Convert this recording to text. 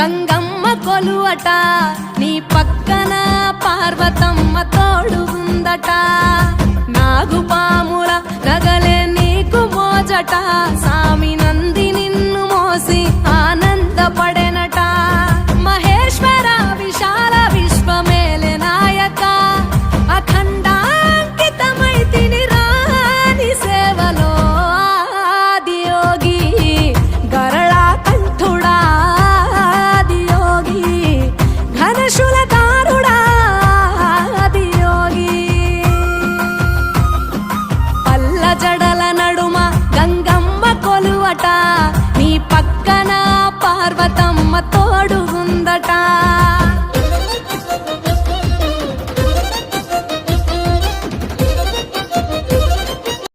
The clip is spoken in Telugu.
గంగమ్మ కొలువట నీ పక్కన పార్వతమ్మ తోడు ఉందట నాగుపాముల నగలే నీకు మోజట